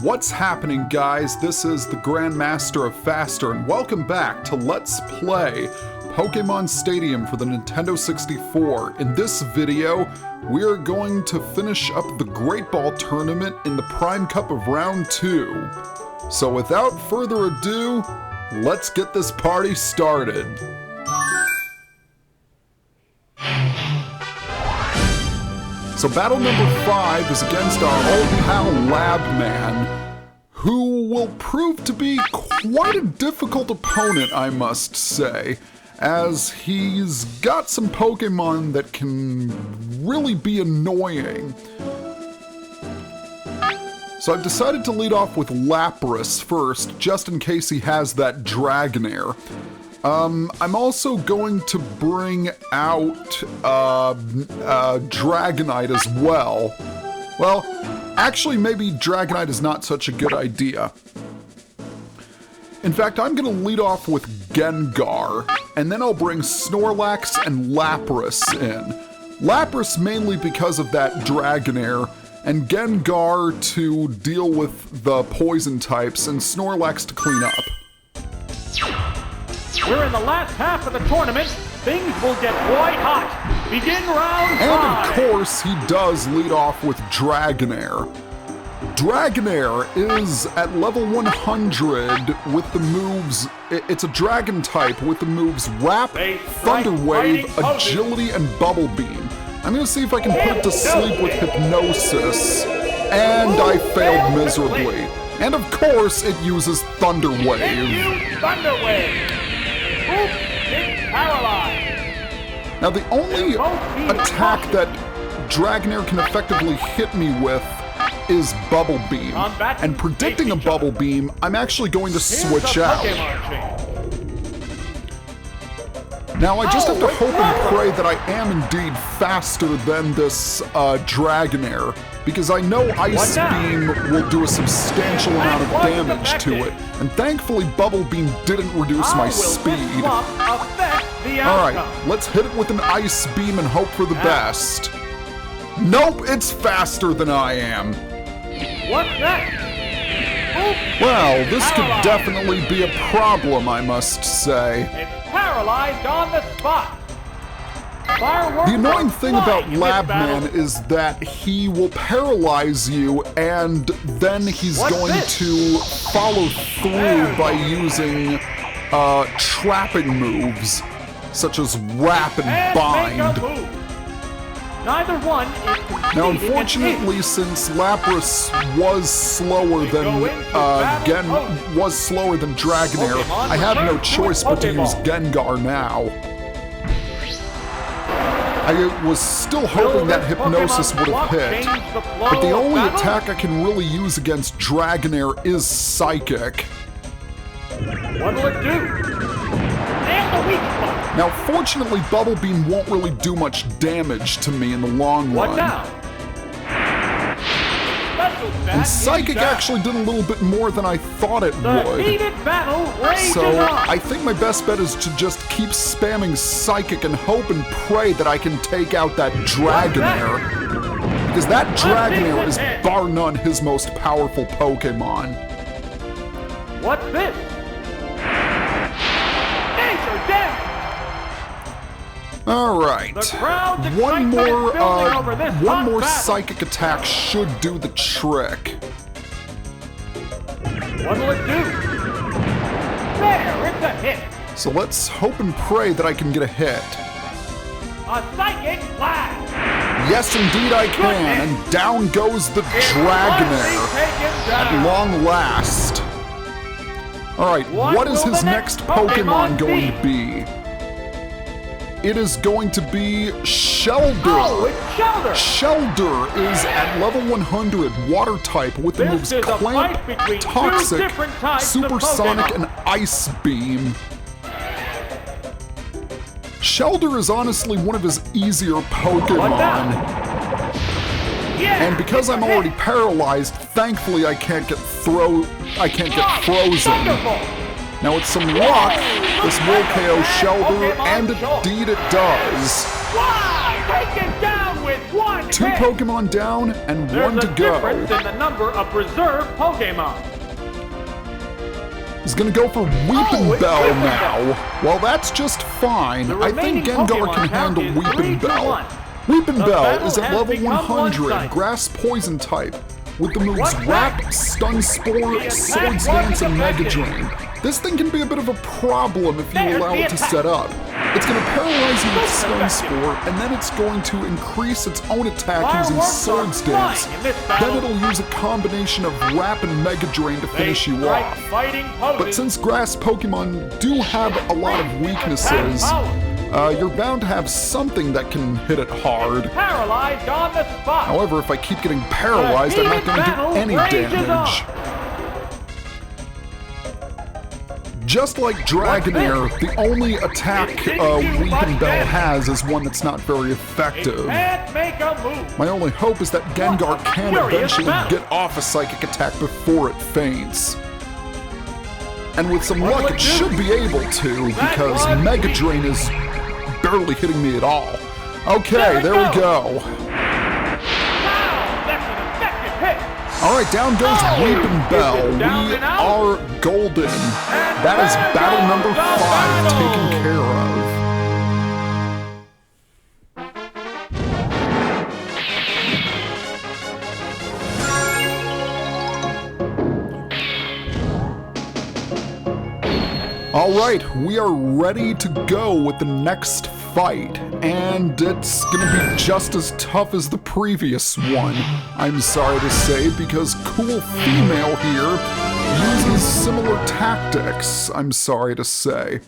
What's happening, guys? This is the Grandmaster of Faster, and welcome back to Let's Play Pokemon Stadium for the Nintendo 64. In this video, we are going to finish up the Great Ball Tournament in the Prime Cup of Round 2. So without further ado, let's get this party started. So battle number 5 is against our old pal Labman, who will prove to be quite a difficult opponent, I must say, as he's got some Pokemon that can really be annoying. So I've decided to lead off with Lapras first, just in case he has that Dragonair. I'm also going to bring out Dragonite as well. Well, actually maybe Dragonite is not such a good idea. In fact, I'm going to lead off with Gengar, and then I'll bring Snorlax and Lapras in. Lapras mainly because of that Dragonair, and Gengar to deal with the poison types, and Snorlax to clean up. We're in the last half of the tournament. Things will get quite hot. Begin round 5. And of course, he does lead off with Dragonair. Dragonair is at level 100 with the moves... It's a dragon type with the moves Wrap, Thunder Wave, Agility, and Bubble Beam. I'm going to see if I can put it to sleep with Hypnosis. And I failed miserably. And of course, it uses Thunder Wave. Thunder Wave. Paralyze. Now the only attack that Dragonair can effectively hit me with is Bubble Beam. And predicting a Bubble Beam, I'm actually going to switch out. Now I just have to hope and pray that I am indeed faster than this Dragonair, because I know Ice Beam will do a substantial amount of damage to it, and thankfully Bubble Beam didn't reduce my speed. Alright, let's hit it with an Ice Beam and hope for the best. Nope, it's faster than I am. What's that? Well, this could definitely be a problem, I must say. It's paralyzed on the spot. The annoying thing about Labman is that he will paralyze you, and then he's going to follow through by using trapping moves, such as Wrap and Bind. Neither one is now, unfortunately, since Lapras was slower than Dragonair, I have no choice but to use Gengar now. I was still hoping that Hypnosis would have hit, but the only attack I can really use against Dragonair is Psychic. What'll it do? Now, fortunately, Bubble Beam won't really do much damage to me in the long run. And Psychic actually did a little bit more than I thought it would. So I think my best bet is to just keep spamming Psychic and hope and pray that I can take out that Dragonair. Because that Dragonair is bar none his most powerful Pokemon. What's this? Alright, one more Psychic attack should do the trick. What'll it do? There, it's a hit. So let's hope and pray that I can get a hit. A Psychic Blast! Yes, indeed I can, and down goes the Dragonair at long last. Alright, what is his next Pokemon going to be? It is going to be Shellder. Oh, it's Shellder! Shellder is at level 100, water type, with the moves Clamp, Toxic, Supersonic, and Ice Beam. Shellder is honestly one of his easier Pokemon. And because I'm already paralyzed, thankfully I can't get frozen. Now with some luck, this will KO Shellder, and indeed it does. Take it down with one 2 Pokemon down and 1 to go. There's a difference in the number of reserve Pokemon. He's gonna go for Weeping Bell now. Well, that's just fine. I think Gengar can handle Weeping Bell. Weeping Bell is at level 100, Grass Poison type, with the moves Wrap, Stun Spore, Swords Dance, and Mega Drain. This thing can be a bit of a problem if you allow it to set up. It's going to paralyze you with Stun Spore, and then it's going to increase its own attack using Swords Dance. Then it'll use a combination of Wrap and Mega Drain to finish you off. But since Grass Pokemon do have a lot of weaknesses, you're bound to have something that can hit it hard. Paralyzed on the spot. However, if I keep getting paralyzed, I'm not going to do any damage. Just like Dragonair, the only attack Weeping Bell has is one that's not very effective. My only hope is that Gengar can eventually get off a Psychic attack before it faints. And with some luck, it should be able to, because Mega Drain is barely hitting me at all. Okay, there we go. Alright, down goes Weeping Bell. We are golden. That is battle number 5 taken care of. Alright, we are ready to go with the next fight, and it's gonna be just as tough as the previous one, I'm sorry to say, because Cool Female here uses similar tactics, I'm sorry to say.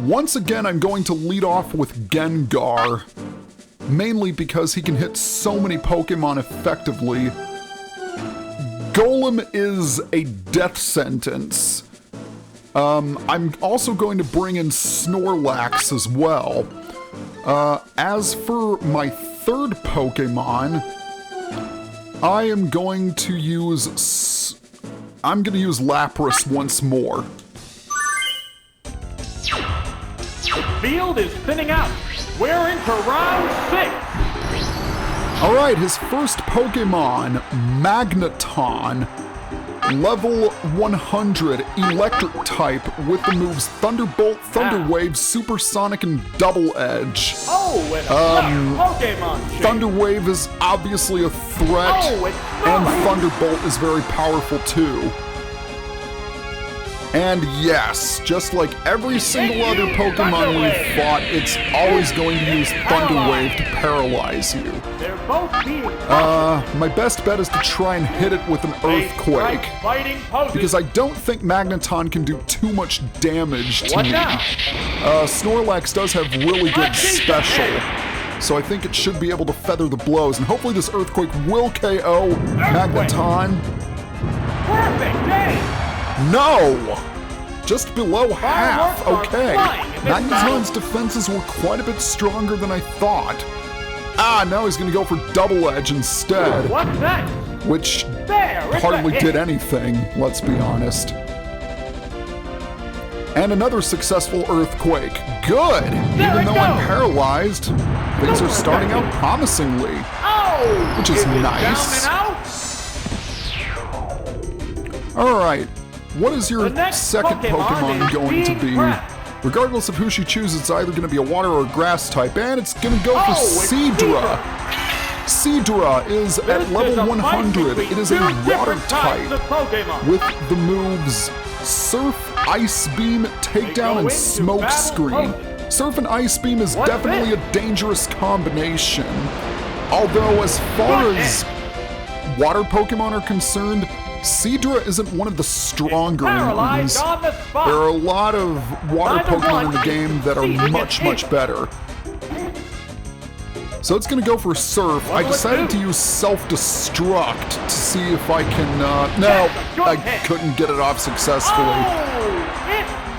Once again, I'm going to lead off with Gengar, mainly because he can hit so many Pokemon effectively. Golem is a death sentence. I'm also going to bring in Snorlax as well. As for my third Pokemon, I am going to use Lapras once more. The field is thinning out. We're into round 6. Alright, his first Pokemon, Magneton. Level 100, Electric type, with the moves Thunderbolt, Thunder Wave, Supersonic, and Double Edge. Pokemon Thunder Wave is obviously a threat, and Thunderbolt is very powerful too. And yes, just like every single other Pokemon we've fought, it's always going to use Thunder Wave to paralyze you. My best bet is to try and hit it with an Earthquake, because I don't think Magneton can do too much damage to me. Snorlax does have really good special, so I think it should be able to feather the blows, and hopefully this Earthquake will KO Magneton. No! Just below half, okay. Magneton's defenses were quite a bit stronger than I thought. Now he's gonna go for Double Edge instead. What's that? Which hardly did anything, let's be honest. And another successful Earthquake. Good! Even though I'm paralyzed, things are starting out promisingly. Which is nice. Alright. What is your second Pokemon going to be? Regardless of who she chooses, it's either going to be a water or a grass type, and it's going to go for Seadra. Seadra is at level 100. It is a water type with the moves Surf, Ice Beam, Takedown, and Smoke Screen. Surf and Ice Beam is definitely a dangerous combination. Although as far as water Pokemon are concerned, Seadra isn't one of the stronger ones. There are a lot of water Pokemon in the game that are much better. So it's gonna go for Surf. I decided to use Self-Destruct to see if I can, no, I couldn't get it off successfully.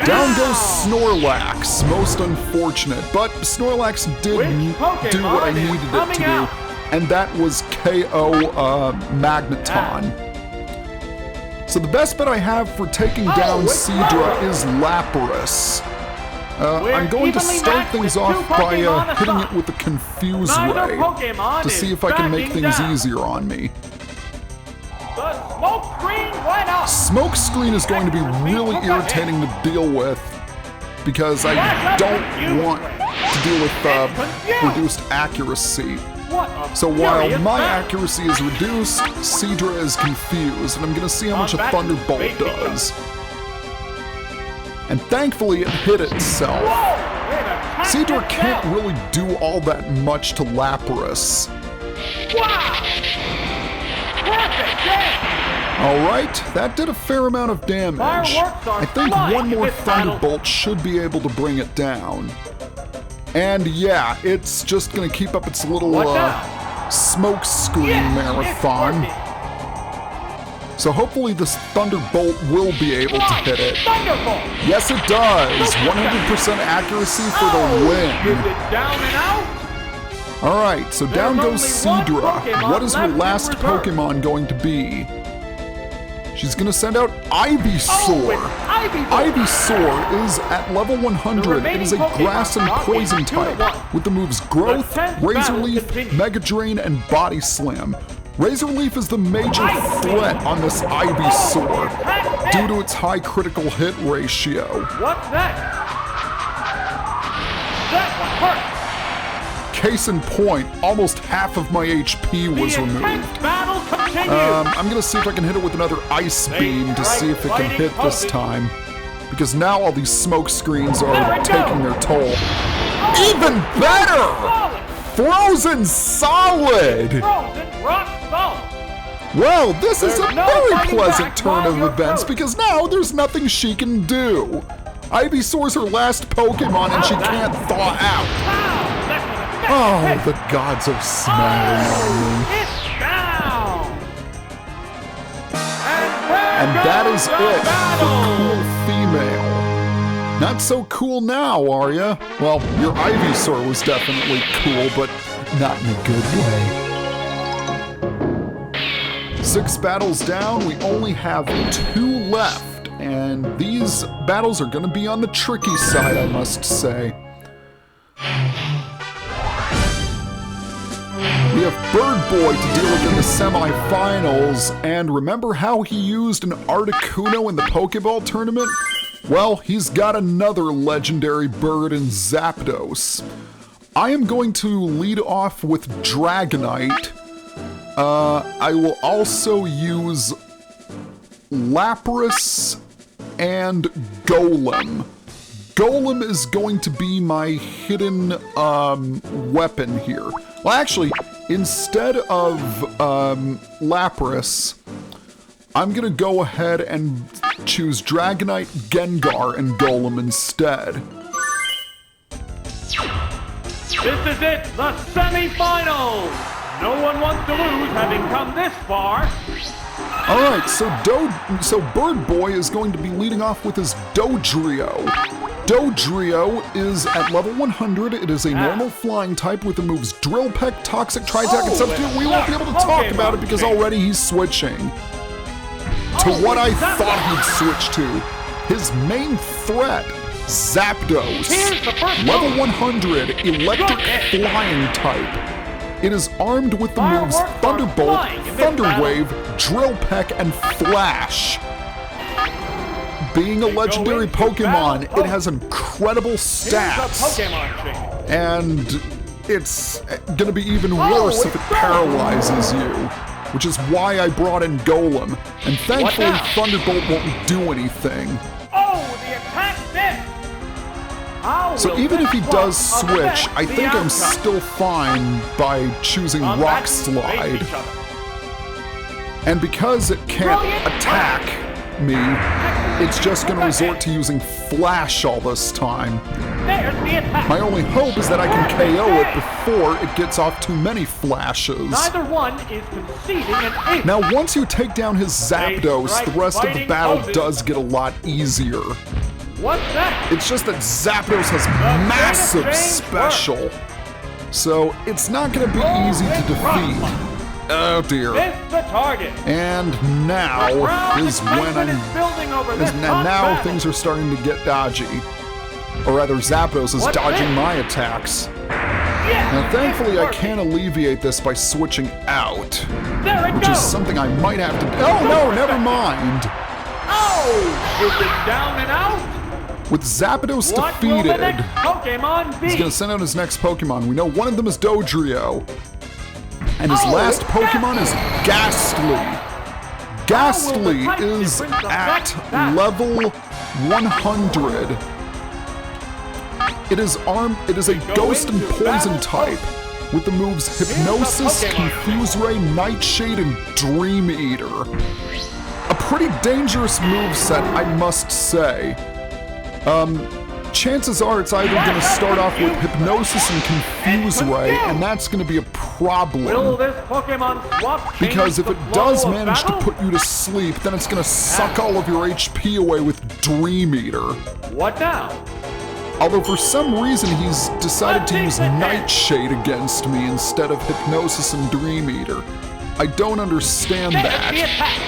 Down goes Snorlax, most unfortunate, but Snorlax did do what I needed it to do, and that was KO Magneton. So the best bet I have for taking down Seadra is Lapras. I'm going to start things off by hitting it with the Confuse Ray to see if I can make things easier on me. The smoke screen went up. Smoke screen is going to be really irritating to deal with because I don't want to deal with reduced accuracy. So while my accuracy is reduced, Seadra is confused, and I'm going to see how much a Thunderbolt does. And thankfully it hit itself. Seadra can't really do all that much to Lapras. Alright, that did a fair amount of damage. I think one more Thunderbolt should be able to bring it down. And yeah, it's just gonna keep up its little smoke screen marathon. So hopefully this Thunderbolt will be able to hit it. Yes, it does! 100% accuracy for the win. Alright, so down goes Seadra. What is her last Pokemon going to be? She's gonna send out Ivysaur. Ivysaur is at level 100. It is a grass and poison type with the moves Growth, Razor Leaf, Mega Drain, and Body Slam. Razor Leaf is the major threat on this Ivysaur due to its high critical hit ratio. What's that? That one hurt. Case in point, almost half of my HP was removed. I'm gonna see if I can hit it with another Ice Beam to see if it can hit this time. Because now all these smoke screens are taking their toll. Even better! Frozen Solid! Well, this is a very pleasant turn of events because now there's nothing she can do. Ivysaur's her last Pokemon and she can't thaw out. Oh, the gods are smiling on me. It's down. And that is it for Cool Female. Not so cool now, are ya? Well, your Ivysaur was definitely cool, but not in a good way. 6 battles down, we only have 2 left, and these battles are gonna be on the tricky side, I must say. We have Bird Boy to deal with in the semi-finals, and remember how he used an Articuno in the Pokeball tournament? Well, he's got another legendary bird in Zapdos. I am going to lead off with Dragonite. I will also use Lapras and Golem. Golem is going to be my hidden weapon here. Well, actually, instead of Lapras, I'm gonna go ahead and choose Dragonite, Gengar, and Golem instead. This is it, the semi-finals! No one wants to lose having come this far. Alright, so Bird Boy is going to be leading off with his Dodrio. Dodrio is at level 100. It is a normal flying type with the moves Drill Peck, Toxic, Tri-Attack, and Substitute. We won't be able to talk about it because already he's switching to what I thought he'd switch to. His main threat, Zapdos. Level 100, electric flying type. It is armed with the moves Thunderbolt, Thunder Wave, Drill Peck, and Flash. Being a legendary Pokemon, it has incredible stats. And it's gonna be even worse if it paralyzes you, which is why I brought in Golem. And thankfully, Thunderbolt won't do anything. The attack missed! So even if he does switch, I think I'm still fine by choosing Rock Slide. And because it can't attack me, it's just gonna resort to using Flash all this time. My only hope is that I can KO it before it gets off too many flashes. Neither one is conceding an ace. Now, once you take down his Zapdos, the rest of the battle does get a lot easier. What's that? It's just that Zapdos has massive special, so it's not gonna be easy to defeat. Oh dear. Missed the target. And now is when now things are starting to get dodgy. Or rather, Zapdos is What's dodging this? my attacks. Yeah, Now, thankfully, I it's can alleviate this by switching out, working. There it which goes. is something I might have to. Oh no, never mind. Oh! Is it down and out? With Zapdos What will the defeated, next Pokemon be? he's gonna send out his next Pokemon. We know one of them is Dodrio, and his Oh, last it's Pokemon is Gastly. Gastly type is difference at affect that? level 100. It is a ghost and into poison battle. type with the moves Hypnosis, Pokemon. Confuse Ray, Nightshade, and Dream Eater. A pretty dangerous moveset, I must say. Chances are it's either going to start off with Hypnosis and Confuse Ray, and that's going to be a Will problem. this Pokemon swap change Because if the it flow does of manage to battle? put you to sleep, then it's going to suck all of your HP away with Dream Eater. What now? Although for some reason he's decided to Let's use take the hit. Nightshade against me instead of Hypnosis and Dream Eater. I don't understand There's the that. attack.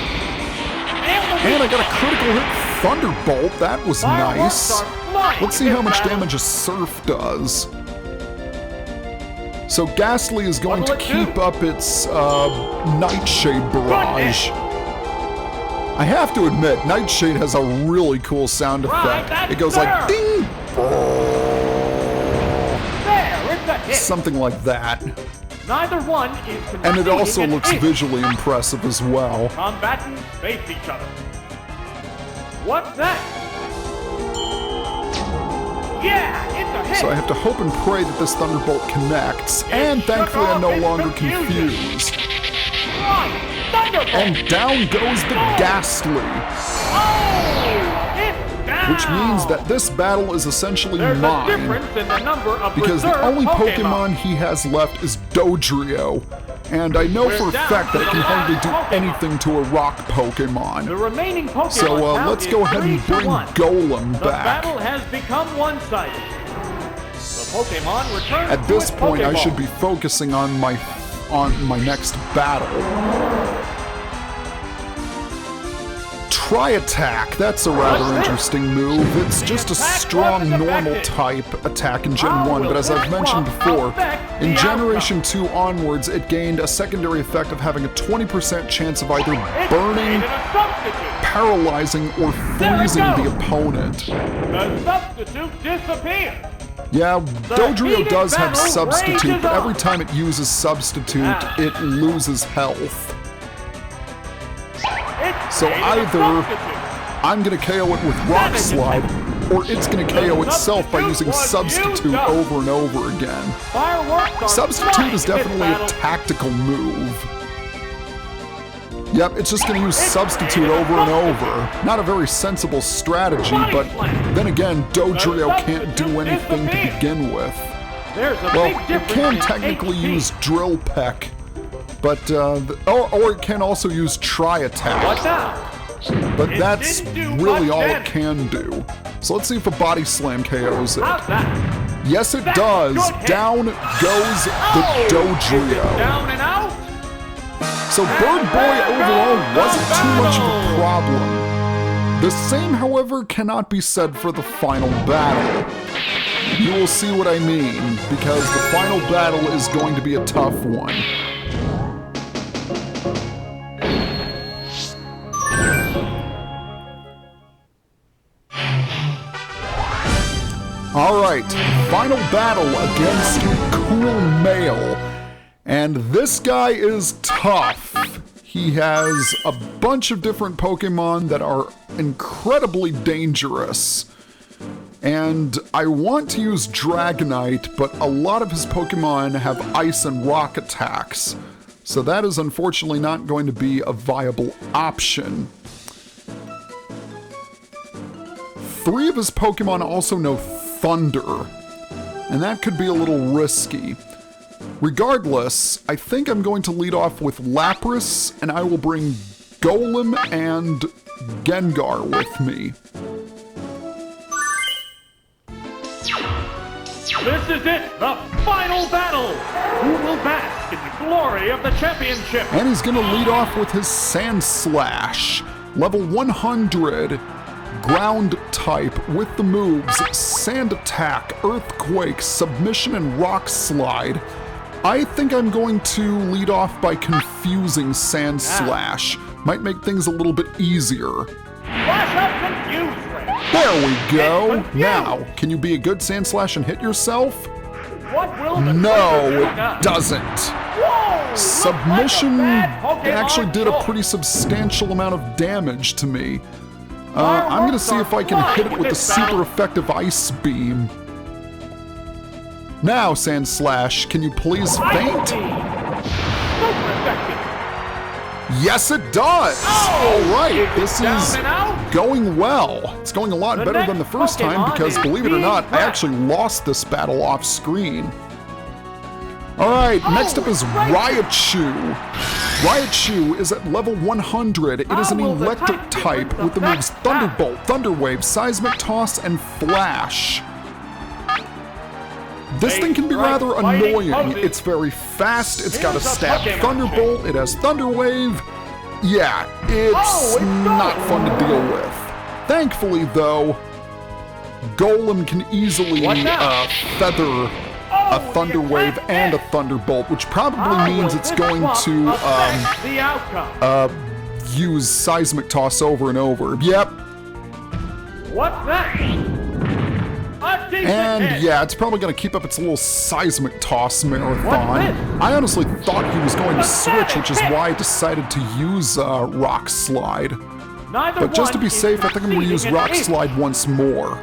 And I got a critical hit Thunderbolt, that was Fireworks nice. are flying Let's see in how this much battle. damage a Surf does. So Gastly is going to What'll it do? keep up its Nightshade barrage. I have to admit, Nightshade has a really cool sound Right, effect. that's It goes there. like ding, There, it's a hit. something like that. Neither one is And it also conceding an looks inch. visually impressive as well. Combatants face each other. What's that? Yeah, it's a hit. So I have to hope and pray that this Thunderbolt connects, and thankfully I'm no off its longer confusion. confused. Right, Thunderbolt. And down goes the Gastly, Oh, it's down. which means that this battle is essentially There's a mine, difference in the number of because the reserve only Pokemon he has left is Dodrio, and I know for a down fact that to it can the hardly last do Pokemon. anything to a rock The Pokemon. remaining Pokemon So count let's is go ahead and 3 to bring 1. Golem The back. battle has become one-sided. The Pokemon returns At to this its point, I Pokeball. should be focusing on my next battle. Tri-Attack, that's a rather What's this? interesting move. It's just a attack strong wasn't normal affected. type attack in Gen How 1, will but as I've this mentioned swap before, affect in the Generation 2 onwards, it gained a secondary effect of having a 20% chance of either It's burning, created a substitute. paralyzing, or There it freezing the goes. opponent. The substitute disappeared. Yeah, Dodrio heated does have battle Substitute, rages but every on. time it uses Substitute, Ah. it loses health. It's So created a either substitute. I'm gonna KO it with Rock Slide, or it's gonna KO itself by using Substitute over and over again. Fireworks are Substitute flying is in this definitely a battle. tactical move. Yep, it's just gonna use Substitute over and over. Not a very sensible strategy, but then again, Dodrio can't do anything to begin with. There's a Well, big it difference can in technically HP. use Drill Peck, but or it can also use Tri-Attack. What now? But It that's didn't do really much all it damage. can do. So let's see if a Body Slam KOs it. How's that? Yes, it That's a does. good hit. Down goes the Oh, is it Dodrio. down and out? So Bird Boy overall wasn't too much of a problem. The same, however, cannot be said for the final battle. You will see what I mean, because the final battle is going to be a tough one. Alright, final battle against Cool Male. And this guy is tough. He has a bunch of different Pokemon that are incredibly dangerous. And I want to use Dragonite, but a lot of his Pokemon have Ice and Rock attacks. So that is unfortunately not going to be a viable option. 3 of his Pokemon also know Thunder, and that could be a little risky. Regardless, I think I'm going to lead off with Lapras, and I will bring Golem and Gengar with me. This is it, the final battle. Who will bask in the glory of the championship? And he's going to lead off with his Sand Slash, level 100. ground type with the moves Sand Attack, Earthquake, Submission, and Rock Slide. I think I'm going to lead off by confusing Sand Slash. Might make things a little bit easier. There we go. Now, can you be a good Sand Slash and hit yourself? No, it doesn't. Whoa, Submission actually did a pretty substantial amount of damage to me. I'm gonna see if I can hit it with the super effective Ice Beam. Now, Sand Slash, can you please faint? Yes, it does! Alright, this is going well. It's going a lot better than the first time because, believe it or not, I actually lost this battle off screen. Alright, next up is Raichu. Raichu is at level 100. It is an electric type with the moves Thunderbolt, Thunder Wave, Seismic Toss, and Flash. This thing can be rather annoying. It's very fast, it's got a stab Thunderbolt, it has Thunder Wave. Yeah, it's not fun to deal with. Thankfully though, Golem can easily feather a Thunder Wave and a Thunderbolt, which probably means it's going to use Seismic Toss over and over. Yep. What's that? And yeah, it's probably going to keep up its little Seismic Toss marathon. I honestly thought he was going to switch, which is why I decided to use Rock Slide. But just to be safe, I think I'm going to use Rock Slide once more.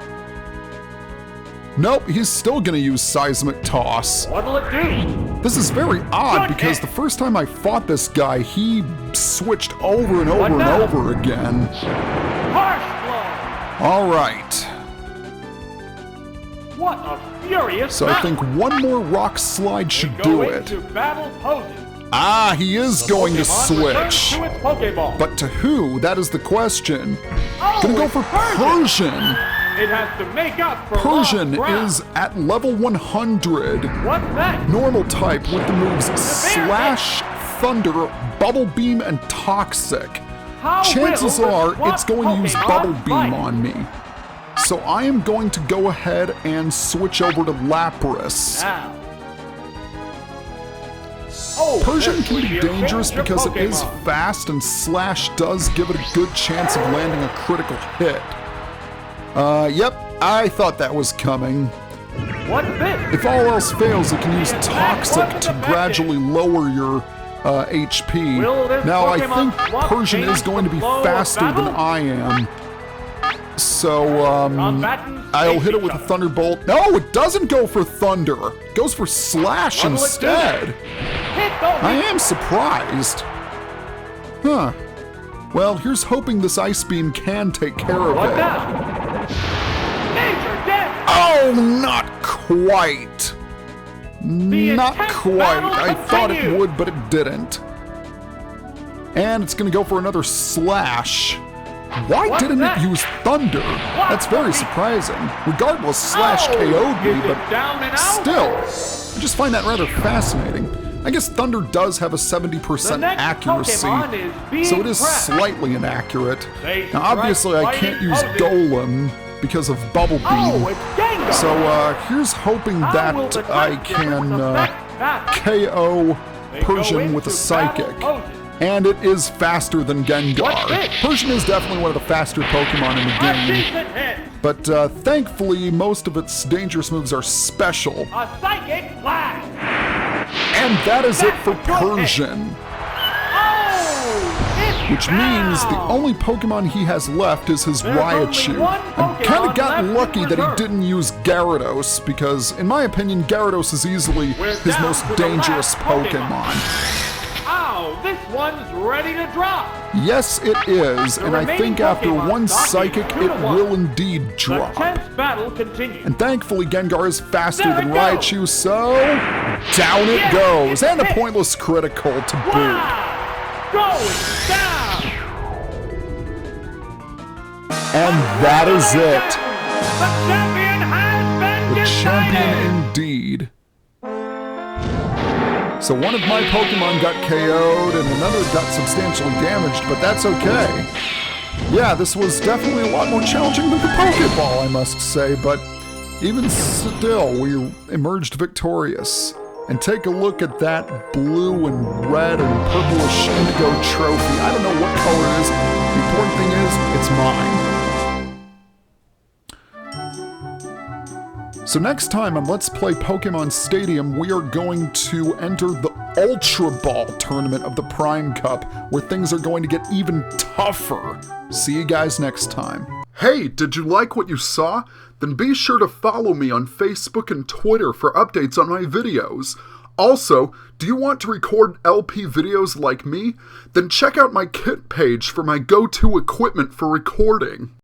Nope, he's still going to use Seismic Toss. What'll it do? This is very odd because the first time I fought this guy, he switched over and over and over again. Harsh blow. All right. What a furious So I think one more Rock Slide should do it. Ah, he is going to switch. But to who? That is the question. Gonna go for Persian. It has to make up for Persian is at level 100. What's that? Normal type with the moves Slash, Thunder, Bubble Beam, and Toxic. Chances are it's going to use Bubble Beam on me. So I am going to go ahead and switch over to Lapras. Persian can be dangerous because it is fast and Slash does give it a good chance of landing a critical hit. Yep, I thought that was coming. What's this? If all else fails, it can use Toxic to gradually lower your HP. Now I think Persian is going to be faster than I am. So, I'll hit it with a Thunderbolt. No, it doesn't go for Thunder. It goes for Slash instead. I am surprised. Huh. Well, here's hoping this Ice Beam can take care of it. Oh, not quite. Not quite. I thought it would, but it didn't. And it's going to go for another Slash. Why didn't it use Thunder? That's very surprising. Regardless, Slash KO'd me, but still, I just find that rather fascinating. I guess Thunder does have a 70% accuracy, so it is slightly inaccurate. Now, obviously, I can't use Golem because of Bubble Beam, so here's hoping that I can KO Persian with a Psychic. And it is faster than Gengar. Persian is definitely one of the faster Pokemon in the game. But thankfully, most of its dangerous moves are special. And that is it for Persian. Which means the only Pokemon he has left is his Raichu. I kind of got lucky that he didn't use Gyarados, because in my opinion, Gyarados is easily his most dangerous Pokemon. This one's ready to drop. Yes, it is, and I think after one Psychic, it will indeed drop. The tense battle continues. And thankfully, Gengar is faster than Raichu, so down it goes, and a pointless critical to boot. Going down. And that is it. The champion has been decided. Champion indeed. So one of my Pokemon got KO'd and another got substantially damaged, but that's okay. Yeah, this was definitely a lot more challenging than the Pokeball, I must say, but even still, we emerged victorious. And take a look at that blue and red and purplish indigo trophy. I don't know what color it is. The important thing is, it's mine. So next time on Let's Play Pokemon Stadium, we are going to enter the Ultra Ball tournament of the Prime Cup, where things are going to get even tougher. See you guys next time. Hey, did you like what you saw? Then be sure to follow me on Facebook and Twitter for updates on my videos. Also, do you want to record LP videos like me? Then check out my kit page for my go-to equipment for recording.